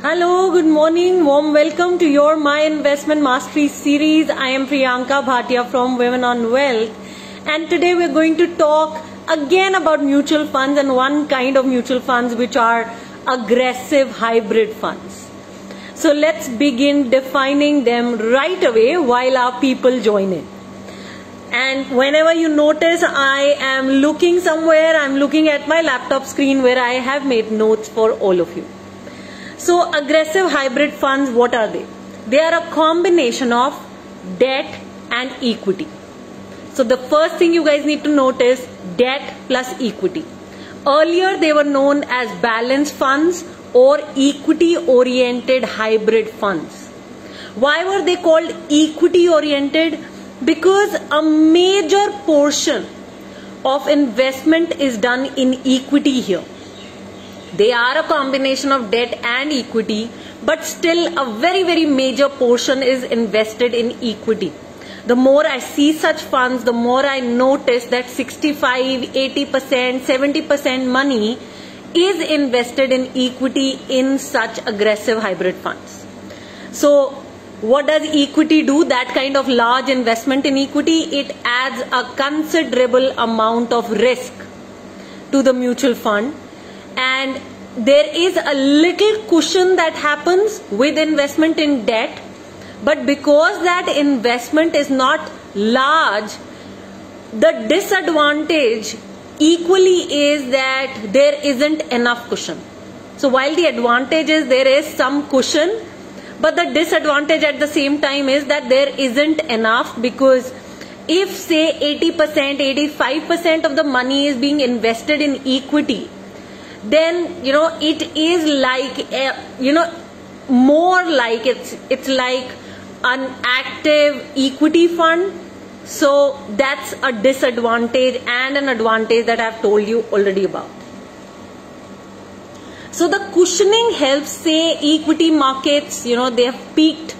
Hello, good morning, warm welcome to your My Investment Mastery series. I am Priyanka Bhatia from Women on Wealth, and today we're going to talk again about mutual funds and one kind of mutual funds which are aggressive hybrid funds. So let's begin defining them right away while our people join in. And whenever you notice I am looking somewhere, I'm looking at my laptop screen where I have made notes for all of you. So aggressive hybrid funds, what are they? They are a combination of debt and equity. So the first thing you guys need to notice, debt plus equity. Earlier they were known as balanced funds or equity oriented hybrid funds. Why were they called equity oriented? Because a major portion of investment is done in equity here. They are a combination of debt and equity, but still a very major portion is invested in equity. The more I see such funds, the more I notice that 65, 80%, 70% money is invested in equity in such aggressive hybrid funds. So what does equity do? That kind of large investment in equity, it adds a considerable amount of risk to the mutual fund. And there is a little cushion that happens with investment in debt, but because that investment is not large, the disadvantage equally is that there isn't enough cushion. So while the advantage is there is some cushion, but the disadvantage at the same time is that there isn't enough, because if say 80%, 85% of the money is being invested in equity, then it is like more like it's like an active equity fund. So that's a disadvantage and an advantage that I've told you already about. So the cushioning helps, say equity markets, they have peaked,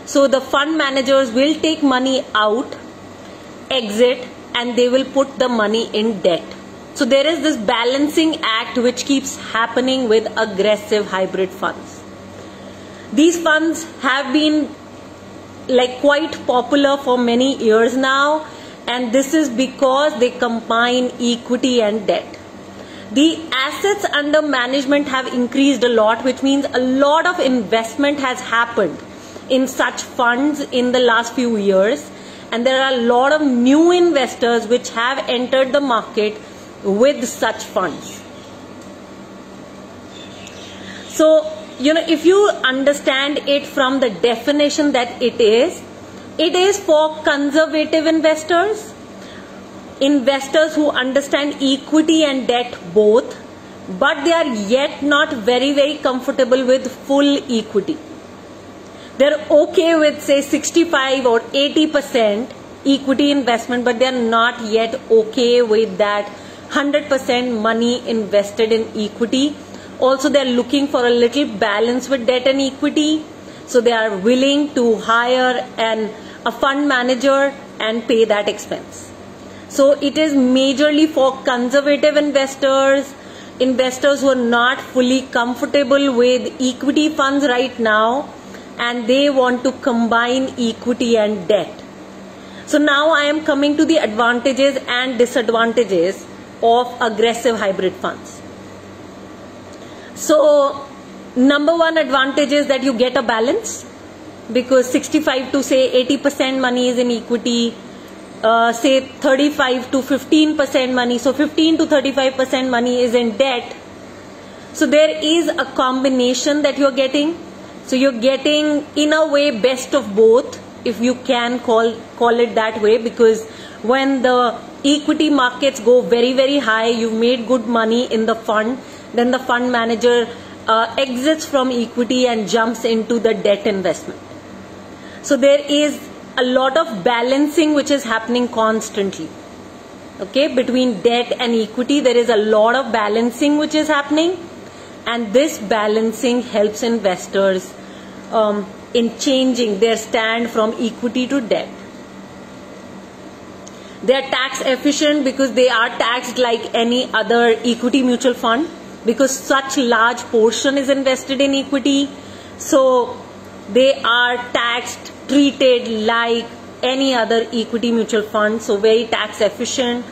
so the fund managers will take money out, exit, and they will put the money in debt. So there is this balancing act which keeps happening with aggressive hybrid funds. These funds have been quite popular for many years now, and this is because they combine equity and debt. The assets under management have increased a lot, which means a lot of investment has happened in such funds in the last few years, and there are a lot of new investors which have entered the market with such funds. So if you understand it from the definition that it is for conservative investors, investors who understand equity and debt both, but they are yet not very comfortable with full equity. They're okay with say 65 or 80% equity investment, but they're not yet okay with that 100% money invested in equity. Also, they're looking for a little balance with debt and equity, so they are willing to hire a fund manager and pay that expense. So it is majorly for conservative investors, investors who are not fully comfortable with equity funds right now, and they want to combine equity and debt. So now I am coming to the advantages and disadvantages of aggressive hybrid funds. So number one advantage is that you get a balance, because 65 to say 80% money is in equity, say 35 to 15% money, so 15 to 35% money is in debt. So there is a combination that you're getting. So you're getting in a way best of both, if you can call it that way, because when the equity markets go very high, you've made good money in the fund, then the fund manager exits from equity and jumps into the debt investment. So there is a lot of balancing which is happening constantly. Okay, between debt and equity, there is a lot of balancing which is happening, and this balancing helps investors in changing their stand from equity to debt. They are tax efficient because they are taxed like any other equity mutual fund. because such large portion is invested in equity. So they are taxed, treated like any other equity mutual fund, so very tax efficient.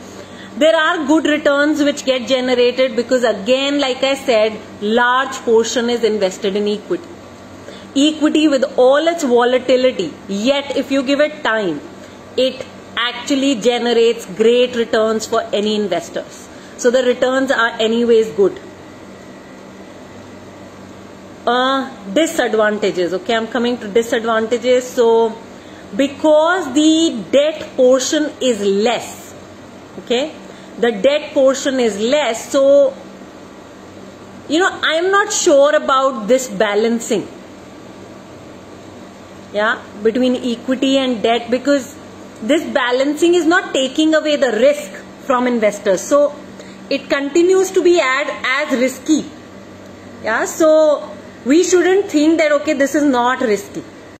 There are good returns which get generated because, again, like I said, large portion is invested in equity. Equity with all its volatility, yet if you give it time, it actually generates great returns for any investors. So the returns are anyways good. Disadvantages. Okay, I'm coming to disadvantages. So because the debt portion is less, okay, the debt portion is less, so I'm not sure about this balancing, between equity and debt, because this balancing is not taking away the risk from investors, so it continues to be as risky. So we shouldn't think that, okay, this is not risky.